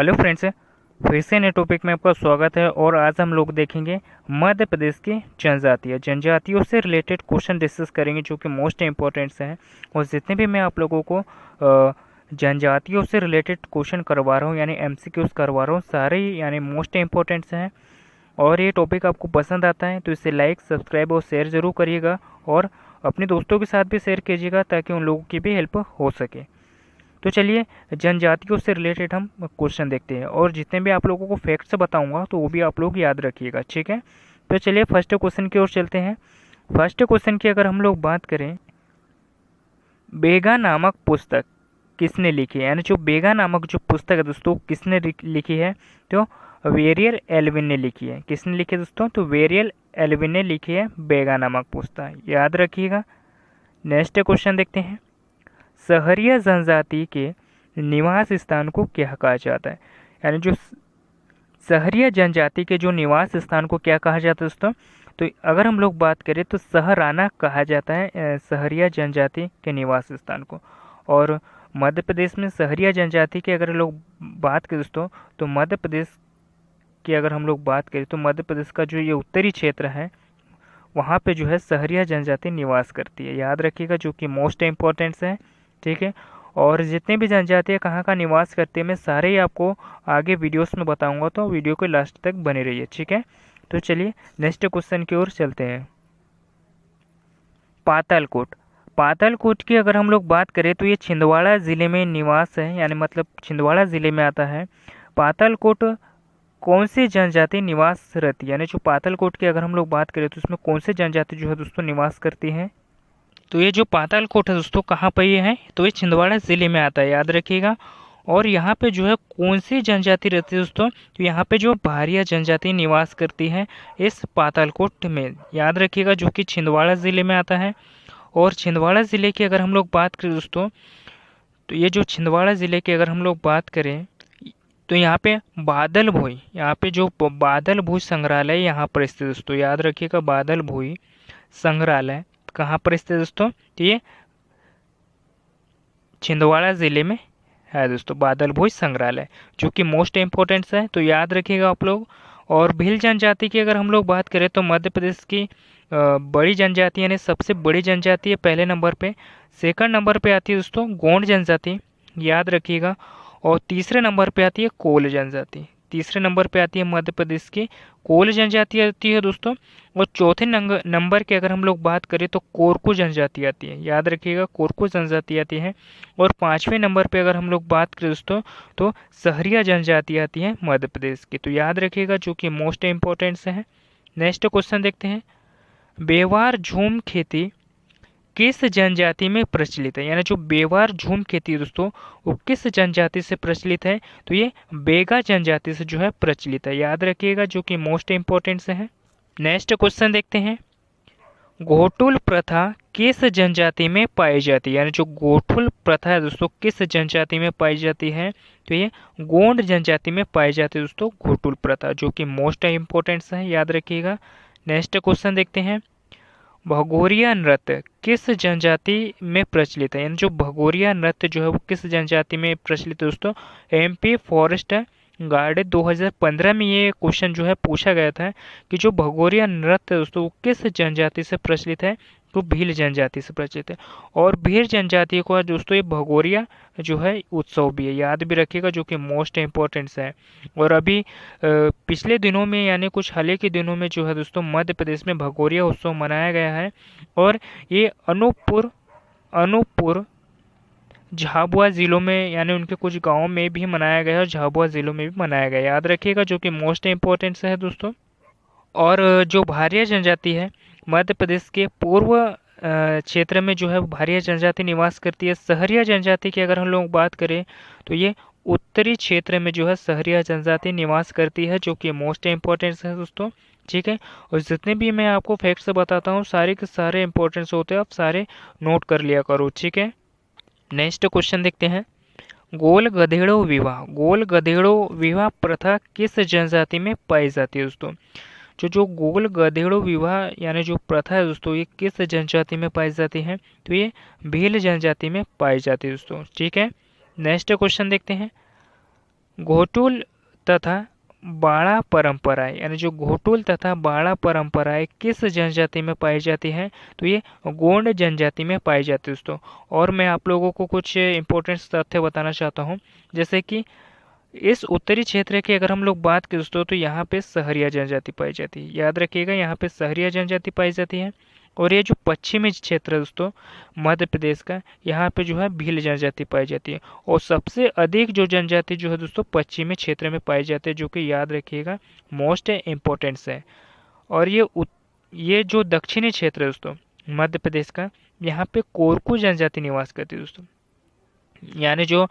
Hello friends, फिर से नए टॉपिक में आपका स्वागत है। और आज हम लोग देखेंगे मध्य प्रदेश की जनजातियों से रिलेटेड क्वेश्चन डिस्कस करेंगे जो कि मोस्ट इम्पोर्टेंट्स हैं। और जितने भी मैं आप लोगों को जनजातियों से रिलेटेड क्वेश्चन करवा रहा हूँ यानी एमसीक्यूज करवा रहा हूँ, सारे ही यानी मोस्ट इम्पोर्टेंट्स हैं। और ये टॉपिक आपको पसंद आता है तो इसे लाइक, सब्सक्राइब और शेयर ज़रूर करिएगा और अपने दोस्तों के साथ भी शेयर कीजिएगा ताकि उन लोगों की भी हेल्प हो सके। तो चलिए जनजातियों से रिलेटेड हम क्वेश्चन देखते हैं और जितने भी आप लोगों को फैक्ट्स बताऊंगा तो वो भी आप लोग याद रखिएगा, ठीक है। तो चलिए फर्स्ट क्वेश्चन की ओर चलते हैं। फर्स्ट क्वेश्चन की अगर हम लोग बात करें, बेगा नामक पुस्तक किसने लिखी है, यानी जो बेगा नामक जो पुस्तक है दोस्तों किसने लिखी है, तो वेरियल एल्विन ने लिखी है। किसने लिखी है दोस्तों, तो वेरियल एल्विन ने लिखी है बेगा नामक पुस्तक, याद रखिएगा। नेक्स्ट क्वेश्चन देखते हैं, सहरिया जनजाति के निवास स्थान को क्या कहा जाता है, यानी जो सहरिया जनजाति के जो निवास स्थान को क्या कहा जाता है दोस्तों, तो अगर हम लोग बात करें तो सहराना कहा जाता है सहरिया जनजाति के निवास स्थान को। और मध्य प्रदेश में सहरिया जनजाति की अगर लोग बात करें दोस्तों, तो मध्य प्रदेश की अगर हम लोग बात करें तो मध्य प्रदेश का जो ये उत्तरी क्षेत्र है वहाँ पे जो है सहरिया जनजाति निवास करती है, याद रखिएगा, जो कि मोस्ट इम्पोर्टेंट्स है, ठीक है। और जितने भी जनजातियाँ कहाँ का निवास करती है मैं सारे ही आपको आगे वीडियोस में बताऊंगा, तो वीडियो को लास्ट तक बने रहिए, ठीक है। तो चलिए नेक्स्ट क्वेश्चन की ओर चलते हैं। पातालकोट, पातालकोट की अगर हम लोग बात करें तो ये छिंदवाड़ा ज़िले में निवास है, यानी मतलब छिंदवाड़ा ज़िले में आता है। पातालकोट कौन सी जनजाति निवास रहती है, यानी जो पातालकोट की अगर हम लोग बात करें तो उसमें कौन सी जनजाति जो है दोस्तों निवास करती है। तो ये जो पातालकोट है दोस्तों कहाँ पर ये है, तो ये छिंदवाड़ा ज़िले में आता है, याद रखिएगा। और यहाँ पे जो है कौन सी जनजाति रहती है दोस्तों, तो यहाँ पे जो भारिया जनजाति निवास करती है इस पातालकोट में, याद रखिएगा, जो कि छिंदवाड़ा ज़िले में आता है। और छिंदवाड़ा ज़िले की अगर हम लोग बात करें दोस्तों, तो ये जो छिंदवाड़ा ज़िले की अगर हम लोग बात करें तो यहाँ पे बादल भोई, यहाँ पे जो बादल भोई संग्रहालय यहाँ पर स्थित दोस्तों, याद रखिएगा, बादल भोई संग्रहालय कहाँ पर स्थित है दोस्तों, तो ये छिंदवाड़ा ज़िले में है दोस्तों, बादल भोई संग्रहालय, जो कि मोस्ट इम्पोर्टेंट है, तो याद रखिएगा आप लोग। और भील जनजाति की अगर हम लोग बात करें तो मध्य प्रदेश की बड़ी जनजाति यानी सबसे बड़ी जनजाति है पहले नंबर पे। सेकंड नंबर पे आती है दोस्तों गोंड जनजाति, याद रखिएगा। और तीसरे नंबर पे आती है कोल जनजाति, तीसरे नंबर पे आती है मध्य प्रदेश की कोल जनजाति आती है दोस्तों। और चौथे नंबर की अगर हम लोग बात करें तो कोरकू जनजाति आती है, याद रखिएगा, कोरकू जनजाति आती है। और पाँचवें नंबर पे अगर हम लोग बात करें दोस्तों तो सहरिया जनजाति आती है मध्य प्रदेश की, तो याद रखिएगा, जो कि मोस्ट इम्पोर्टेंट है। नेक्स्ट क्वेश्चन देखते हैं, बेवार झूम खेती किस जनजाति में प्रचलित है, यानी जो बेवार झूम खेती है दोस्तों वो किस जनजाति से प्रचलित है, तो ये बेगा जनजाति से जो है प्रचलित है, याद रखिएगा, जो कि मोस्ट इम्पोर्टेंट है। नेक्स्ट क्वेश्चन देखते हैं, घोटुल प्रथा किस जनजाति में पाई जाती है, यानी जो घोटुल प्रथा है दोस्तों किस जनजाति में पाई जाती है, तो ये गोंड जनजाति में पाई जाती है दोस्तों घोटुल प्रथा, जो कि मोस्ट इम्पोर्टेंट है, याद रखिएगा। नेक्स्ट क्वेश्चन देखते हैं, भगोरिया नृत्य किस जनजाति में प्रचलित है, यानी जो भगोरिया नृत्य जो है वो किस जनजाति में प्रचलित है दोस्तों, एमपी फॉरेस्ट गार्ड 2015 में ये क्वेश्चन जो है पूछा गया था कि जो भगोरिया नृत्य दोस्तों वो किस जनजाति से प्रचलित है, तो भील जनजाति से प्रचलित है। और भील जनजाति को दोस्तों ये भगोरिया जो है उत्सव भी है, याद भी रखिएगा, जो कि मोस्ट इम्पोर्टेंट है। और अभी पिछले दिनों में यानी कुछ हाल ही के दिनों में जो है दोस्तों मध्य प्रदेश में भगोरिया उत्सव मनाया गया है। और ये अनूपपुर झाबुआ ज़िलों में यानी उनके कुछ गांवों में भी मनाया गया है और झाबुआ ज़िलों में भी मनाया गया, याद रखिएगा, जो कि मोस्ट इम्पोर्टेंट है दोस्तों। और जो भारिया जनजाति है मध्य प्रदेश के पूर्व क्षेत्र में जो है भारिया जनजाति निवास करती है। सहरिया जनजाति की अगर हम लोग बात करें तो ये उत्तरी क्षेत्र में जो है सहरिया जनजाति निवास करती है, जो कि मोस्ट इम्पोर्टेंट है दोस्तों, ठीक है। और जितने भी मैं आपको फैक्ट्स बताता हूँ सारे के सारे इंपॉर्टेंस होते हैं, आप सारे नोट कर लिया करो, ठीक है। नेक्स्ट क्वेश्चन देखते हैं, गोल गधेड़ो विवाह प्रथा किस जनजाति में पाई जाती है दोस्तों, जो गोल गधेड़ो विवाह यानी जो प्रथा है दोस्तों ये किस जनजाति में पाई जाती है, तो ये भील जनजाति में पाई जाती है दोस्तों, ठीक है। नेक्स्ट क्वेश्चन देखते हैं, घोटुल तथा बाड़ा परंपराएं, यानी जो घोटुल तथा बाड़ा परंपराएं किस जनजाति में पाई जाती हैं, तो ये गोंड जनजाति में पाई जाती है दोस्तों। और मैं आप लोगों को कुछ इंपॉर्टेंट तथ्य बताना चाहता हूँ, जैसे कि इस उत्तरी क्षेत्र की अगर हम लोग बात करें दोस्तों, तो यहाँ पे सहरिया जनजाति पाई जाती है। याद रखिएगा, यहाँ पे सहरिया जनजाति पाई जाती है। और ये जो पश्चिमी क्षेत्र है दोस्तों मध्य प्रदेश का, यहाँ पे जो है भील जनजाति पाई जाती है। और सबसे अधिक जो जनजाति जो है दोस्तों पश्चिमी क्षेत्र में पाई जाती है, जो कि याद रखिएगा मोस्ट इम्पोर्टेंट्स है। और ये जो दक्षिणी क्षेत्र है दोस्तों मध्य प्रदेश का, यहाँ पे कोरकू जनजाति निवास करती है दोस्तों। यानी जो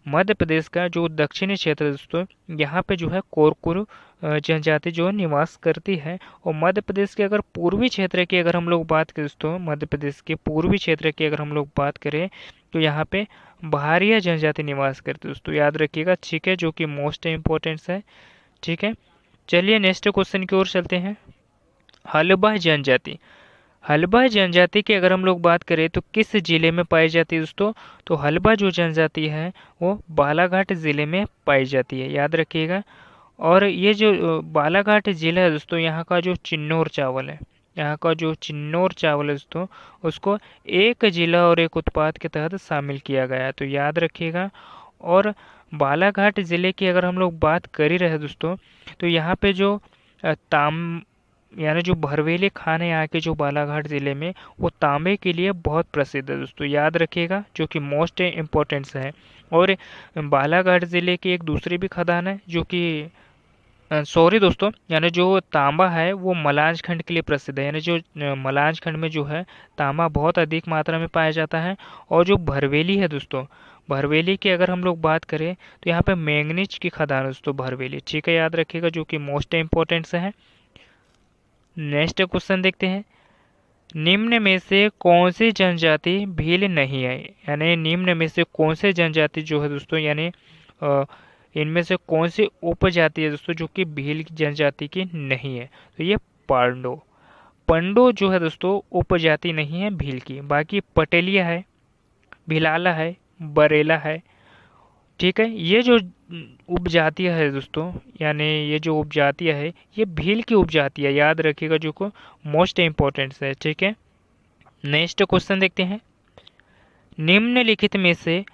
मध्य प्रदेश का जो दक्षिणी क्षेत्र है दोस्तों, यहाँ पे जो है कोरकुरु जनजाति जो निवास करती है। और मध्य प्रदेश के अगर पूर्वी क्षेत्र की अगर हम लोग बात करें दोस्तों, मध्य प्रदेश के पूर्वी क्षेत्र की अगर हम लोग बात करें, तो यहाँ पे भारिया जनजाति निवास करती है दोस्तों। याद रखिएगा, ठीक है, जो कि मोस्ट इम्पोर्टेंट्स है। ठीक है, चलिए नेक्स्ट क्वेश्चन की ओर चलते हैं। हल्बा जनजाति, हल्बा जनजाति की अगर हम लोग बात करें तो किस जिले में पाई जाती है दोस्तों, तो हल्बा जो जनजाति है वो बालाघाट जिले में पाई जाती है। याद रखिएगा। और ये जो बालाघाट जिला है दोस्तों, यहाँ का जो चिन्नौर चावल है, यहाँ का जो चिन्नौर चावल है दोस्तों, उसको एक जिला और एक उत्पाद के तहत शामिल किया गया है, तो याद रखिएगा। और बालाघाट जिले की अगर हम लोग बात कर ही रहे दोस्तों, तो यहाँ पे जो ताम यानी जो भरवेली खान है यहाँ के जो बालाघाट ज़िले में, वो तांबे के लिए बहुत प्रसिद्ध है दोस्तों। याद रखिएगा, जो कि मोस्ट इम्पोर्टेंट्स है। और बालाघाट ज़िले की एक दूसरी भी खदान है जो कि सॉरी दोस्तों, यानी जो तांबा है वो मलांज खंड के लिए प्रसिद्ध है। यानी जो मलांज खंड में जो है तांबा बहुत अधिक मात्रा में पाया जाता है। और जो भरवेली है दोस्तों, भरवेली की अगर हम लोग बात करें तो यहाँ पे मैंगनीज की खदान है दोस्तों भरवेली। ठीक है, याद रखिएगा, जो कि मोस्ट इम्पोर्टेंट्स है। नेक्स्ट क्वेश्चन देखते हैं। निम्न में से कौन सी जनजाति भील नहीं है, यानी निम्न में से कौन से जनजाति जो है दोस्तों, यानी इनमें से कौन सी उपजाति है दोस्तों जो कि भील जनजाति की नहीं है, तो ये पांडो, पंडो जो है दोस्तों उपजाति नहीं है भील की। बाकी पटेलिया है, भिलाला है, बरेला है। ठीक है, ये जो उपजातियां है दोस्तों, यानी ये जो उपजातियां है ये भील की उपजातियां, याद रखिएगा, जो को मोस्ट इम्पोर्टेंट है। ठीक है, नेक्स्ट क्वेश्चन देखते हैं। निम्नलिखित में से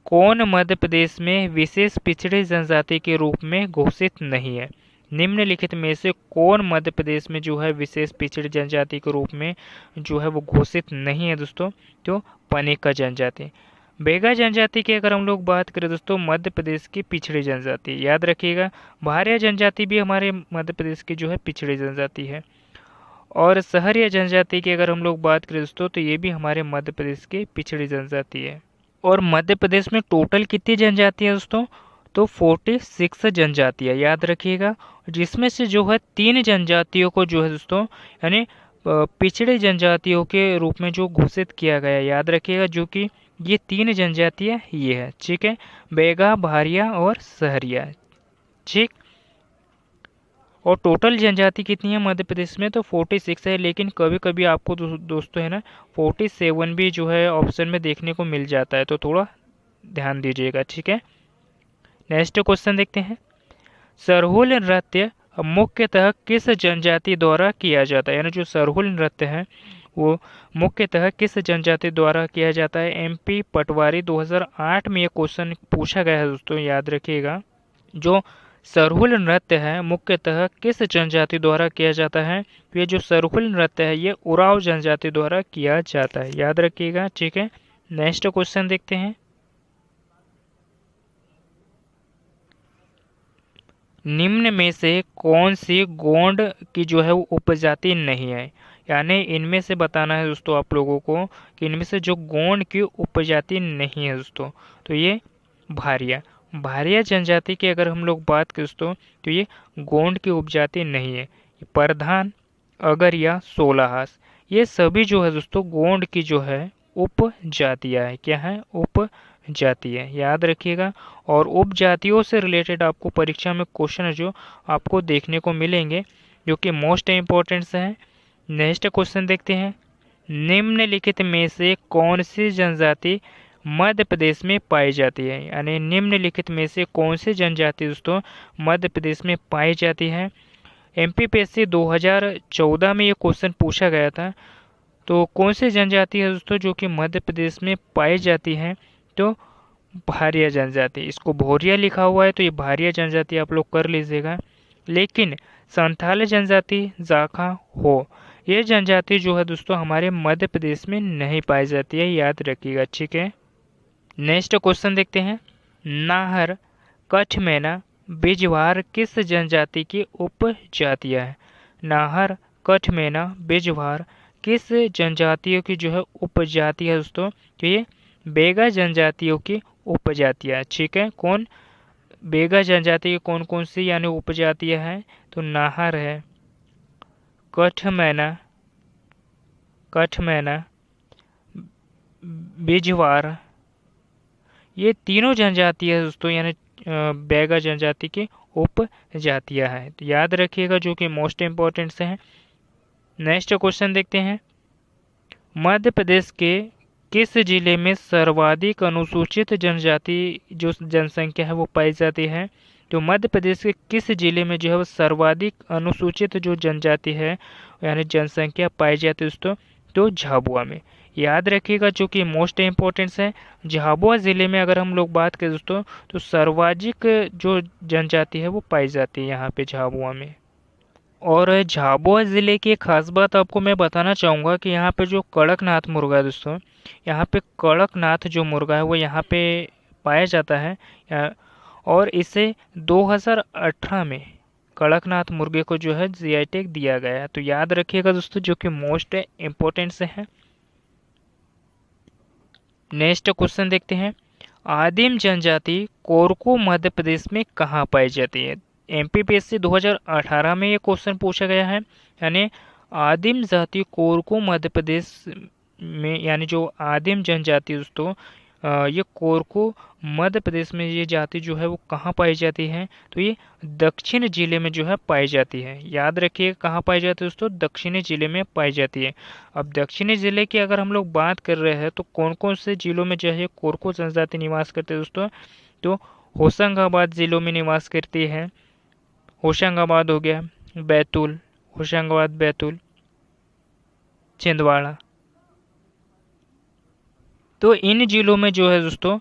कौन मध्य प्रदेश में विशेष पिछड़े जनजाति के रूप में घोषित नहीं है। निम्नलिखित में से कौन मध्य प्रदेश में जो है विशेष पिछड़े जनजाति के रूप में जो है वो घोषित नहीं है दोस्तों, तो पनेका जनजाति। बेगा जनजाति की अगर हम लोग बात करें दोस्तों, मध्य प्रदेश की पिछड़ी जनजाति, याद रखिएगा। भारिया जनजाति भी हमारे मध्य प्रदेश की जो है पिछड़ी जनजाति है। और सहरिया जनजाति की अगर हम लोग बात करें दोस्तों, तो ये भी हमारे मध्य प्रदेश की पिछड़ी जनजाति है। और मध्य प्रदेश में टोटल कितनी जनजाति है दोस्तों, तो 46 जनजातियाँ, याद रखिएगा। जिसमें से जो है 3 जनजातियों को जो है दोस्तों, यानी पिछड़े जनजातियों के रूप में जो घोषित किया गया, याद रखिएगा, जो कि ये 3 जनजातियाँ ये है। ठीक है, बेगा, भारिया और सहरिया। ठीक, और टोटल जनजाति कितनी है मध्य प्रदेश में, तो 46 है। लेकिन कभी कभी आपको दोस्तों है ना 47 भी जो है ऑप्शन में देखने को मिल जाता है, तो थोड़ा ध्यान दीजिएगा। ठीक है, नेक्स्ट क्वेश्चन देखते हैं। सरहुल नृत्य मुख्यतः किस जनजाति द्वारा किया जाता है, यानी जो सरहुल नृत्य है वो मुख्यतः किस जनजाति द्वारा किया जाता है। एमपी पटवारी 2008 में ये क्वेश्चन पूछा गया है दोस्तों, याद रखिएगा। जो सरहुल नृत्य है मुख्यतः किस जनजाति द्वारा किया जाता है, तो ये जो सरहुल नृत्य है ये उराव जनजाति द्वारा किया जाता है, याद रखिएगा। ठीक है, नेक्स्ट क्वेश्चन देखते हैं। निम्न में से कौन सी गोंड की जो है वो उपजाति नहीं है, यानी इनमें से बताना है दोस्तों आप लोगों को कि इनमें से जो गोंड की उपजाति नहीं है दोस्तों, तो ये भारिया, भारिया जनजाति की अगर हम लोग बात करें दोस्तों, तो ये गोंड की उपजाति नहीं है। प्रधान, अगरिया, सोलाहास, ये सभी जो है दोस्तों गोंड की जो है उपजातियाँ है। क्या है, उपजाति है, याद रखिएगा। और उपजातियों से रिलेटेड आपको परीक्षा में क्वेश्चन जो आपको देखने को मिलेंगे, जो कि मोस्ट इम्पोर्टेंट है। नेक्स्ट क्वेश्चन देखते हैं। निम्नलिखित में से कौन सी जनजाति मध्य प्रदेश में पाई जाती है। यानी निम्नलिखित में से कौन सी जनजाति दोस्तों मध्य प्रदेश में पाई जाती है। एमपीपीएससी 2014 में ये क्वेश्चन पूछा गया था। तो कौन सी जनजाति है दोस्तों जो कि मध्य प्रदेश में पाई जाती है। तो भारिया जनजाति, इसको भोरिया लिखा हुआ है तो ये भारिया जनजाति आप लोग कर लीजिएगा। लेकिन संथाल जनजाति, जाखा, हो, ये जनजाति जो है दोस्तों हमारे मध्य प्रदेश में नहीं पाई जाती है, याद रखिएगा। ठीक है, नेक्स्ट क्वेश्चन देखते हैं। नाहर, कठमेना, बिजवार किस जनजाति की उपजातियां है। नाहर, कठमेना, बिजवार किस जनजातियों की जो है उपजाति है दोस्तों। तो ये बेगा जनजातियों की उपजातियां। ठीक है, कौन बेगा जनजाति की कौन कौन सी यानी उपजातियां हैं। तो नाहर है, कठमेना, बिजवार, ये तीनों जनजातियां दोस्तों यानी बेगा जनजाति की उपजातियां हैं। तो याद रखिएगा, जो कि मोस्ट इम्पोर्टेंट से हैं। नेक्स्ट क्वेश्चन देखते हैं। मध्य प्रदेश के किस जिले में सर्वाधिक अनुसूचित जनजाति जो जनसंख्या है वो पाई जाती है। तो मध्य प्रदेश के किस जिले में जो है वो सर्वाधिक अनुसूचित जो जनजाति है यानी जनसंख्या पाई जाती है दोस्तों। तो झाबुआ में, याद रखिएगा, जो कि मोस्ट इम्पोर्टेंट है। झाबुआ ज़िले में अगर हम लोग बात करें दोस्तों तो सर्वाधिक जो जनजाति है वो पाई जाती है यहाँ पे झाबुआ में। और झाबुआ ज़िले की एक खास बात आपको मैं बताना चाहूँगा कि यहाँ पे जो कड़कनाथ मुर्गा है दोस्तों, यहाँ पे कड़कनाथ जो मुर्गा है वो यहाँ पे पाया जाता है। और इसे 2018 में कड़कनाथ मुर्गे को जो है जीआई टैग दिया गया है। तो याद रखिएगा दोस्तों, जो कि मोस्ट इम्पोर्टेंट से है। नेक्स्ट क्वेश्चन देखते हैं। आदिम जनजाति कोरकू मध्य प्रदेश में कहाँ पाई जाती है। एमपीपीएससी 2018 में ये क्वेश्चन पूछा गया है। यानी आदिम जाति कोरकू मध्य प्रदेश में, यानी जो आदिम जनजाति दोस्तों ये कोरकू मध्य प्रदेश में ये जाति जो है वो कहाँ पाई जाती है। तो ये दक्षिण जिले में जो है पाई जाती है। याद रखिए कहाँ पाई जाती है दोस्तों, दक्षिणी जिले में पाई जाती है। अब दक्षिणी जिले की अगर हम लोग बात कर रहे हैं तो कौन कौन से जिलों में जो है कोरकू जनजाति निवास करते हैं दोस्तों। तो होशंगाबाद जिलों में निवास करती है। होशंगाबाद हो गया, बैतूल, होशंगाबाद, बैतूल, छिंदवाड़ा। तो इन जिलों में जो है दोस्तों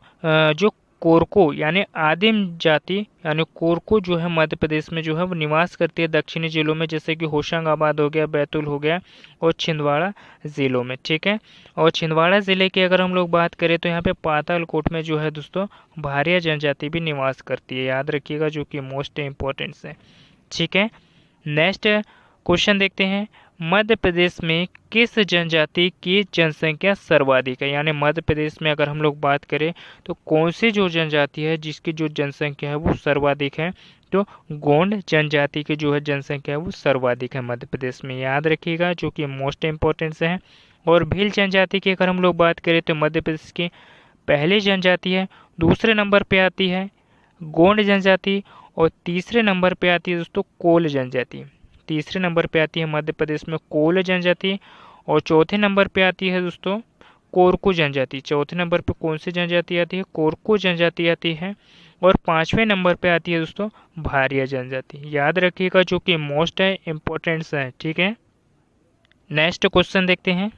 जो कोरको यानी आदिम जाति यानी कोरको जो है मध्य प्रदेश में जो है वो निवास करती है दक्षिणी जिलों में, जैसे कि होशंगाबाद हो गया, बैतूल हो गया और छिंदवाड़ा जिलों में। ठीक है, और छिंदवाड़ा जिले की अगर हम लोग बात करें तो यहाँ पे पातालकोट में जो है दोस्तों भारिया जनजाति भी निवास करती है। याद रखिएगा, जो कि मोस्ट इम्पोर्टेंट है। ठीक है, नेक्स्ट क्वेश्चन देखते हैं। मध्य प्रदेश में किस जनजाति की जनसंख्या सर्वाधिक है। यानी मध्य प्रदेश में अगर हम लोग बात करें तो कौन सी जो जनजाति है जिसकी जो जनसंख्या है वो सर्वाधिक है। तो गोंड जनजाति की जो है जनसंख्या है वो सर्वाधिक है मध्य प्रदेश में। याद रखिएगा, जो कि मोस्ट इम्पोर्टेंट है। और भील जनजाति की अगर हम लोग बात करें तो मध्य प्रदेश की पहली जनजाति है। दूसरे नंबर पे आती है गोंड जनजाति और तीसरे नंबर पे आती है दोस्तों कोल जनजाति। तीसरे नंबर पे आती है मध्य प्रदेश में कोल जनजाति और चौथे नंबर पे आती है दोस्तों कोरकू जनजाति। चौथे नंबर पे कौन सी जनजाति आती है, कोरकू जनजाति आती है। और पांचवें नंबर पे आती है दोस्तों भारिया जनजाति। याद रखिएगा, जो कि मोस्ट है इम्पोर्टेंट है। ठीक है, नेक्स्ट क्वेश्चन देखते हैं।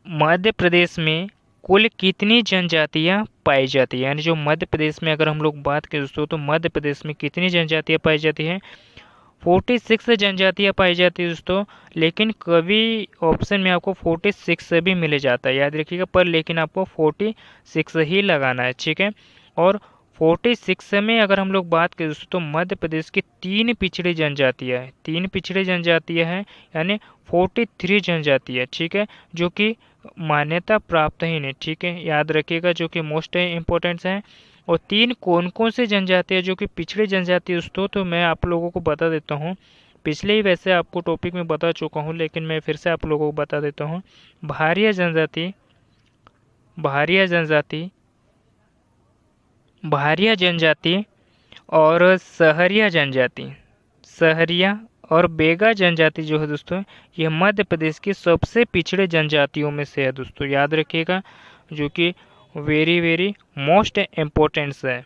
मध्य प्रदेश में कुल कितनी जनजातियां पाई जाती है। यानी जो मध्य प्रदेश में अगर हम लोग बात करें दोस्तों तो मध्य प्रदेश में कितनी जनजातियां पाई जाती हैं। 46 जनजातियां पाई जाती है दोस्तों, लेकिन कभी ऑप्शन में आपको 46 भी मिल जाता है। याद रखिएगा, पर लेकिन आपको 46 ही लगाना है। ठीक है, और 46 में अगर हम लोग बात करें दोस्तों तो मध्य प्रदेश की 3 पिछड़ी जनजातियां हैं। 3 पिछड़ी जनजातियां हैं, यानी 43 जनजातियां। ठीक है, जो कि मान्यता प्राप्त ही नहीं। ठीक है, याद रखिएगा, जो कि मोस्ट इम्पोर्टेंट है। और 3 कौन कौन से जनजाति है जो कि पिछड़ी जनजाति दोस्तों, तो मैं आप लोगों को बता देता हूँ। पिछले ही वैसे आपको टॉपिक में बता चुका हूँ, लेकिन मैं फिर से आप लोगों को बता देता हूँ। भारिया जनजाति, भारिया जनजाति, भारिया जनजाति और सहरिया जनजाति। सहरिया और बेगा जनजाति जो है दोस्तों, ये मध्य प्रदेश की सबसे पिछड़े जनजातियों में से है दोस्तों, याद रखिएगा, जो कि वेरी वेरी मोस्ट इम्पोर्टेंट्स है।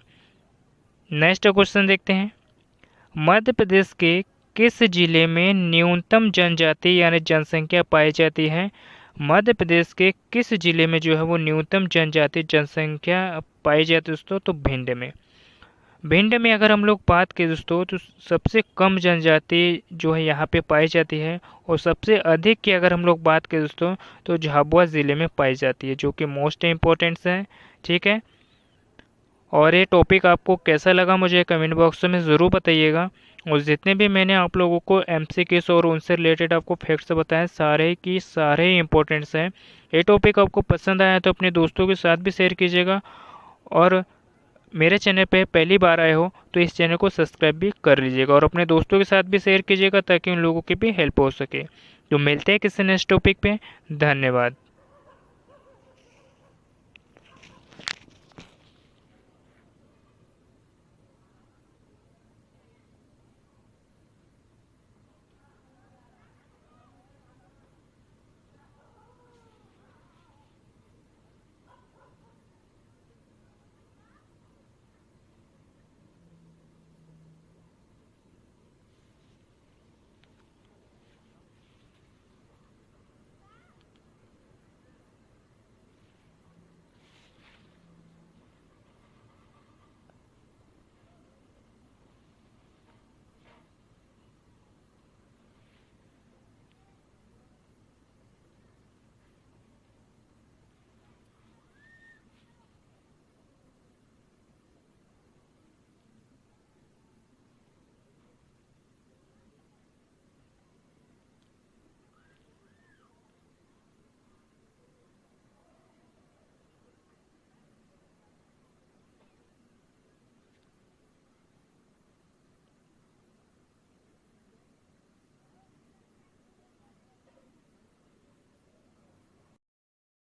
नेक्स्ट क्वेश्चन देखते हैं, मध्य प्रदेश के किस जिले में न्यूनतम जनजाति यानी जनसंख्या पाई जाती है? मध्य प्रदेश के किस जिले में जो है वो न्यूनतम जनजाति जनसंख्या पाई जाती है दोस्तों? तो भिंड में। भिंड में अगर हम लोग बात करें दोस्तों, तो सबसे कम जनजाति जो है यहाँ पे पाई जाती है, और सबसे अधिक की अगर हम लोग बात करें दोस्तों, तो झाबुआ ज़िले में पाई जाती है, जो कि मोस्ट इम्पोर्टेंट्स है। ठीक है, और ये टॉपिक आपको कैसा लगा मुझे कमेंट बॉक्स में ज़रूर बताइएगा। और जितने भी मैंने आप लोगों को एमसीक्यूज़ और उनसे रिलेटेड आपको फैक्ट्स बताए, सारे की सारे ही इंपॉर्टेंट्स हैं। ये टॉपिक आपको पसंद आया तो अपने दोस्तों के साथ भी शेयर कीजिएगा, और मेरे चैनल पे पहली बार आए हो तो इस चैनल को सब्सक्राइब भी कर लीजिएगा, और अपने दोस्तों के साथ भी शेयर कीजिएगा ताकि उन लोगों की भी हेल्प हो सके। तो मिलते हैं किसी नेक्स्ट टॉपिक पे। धन्यवाद।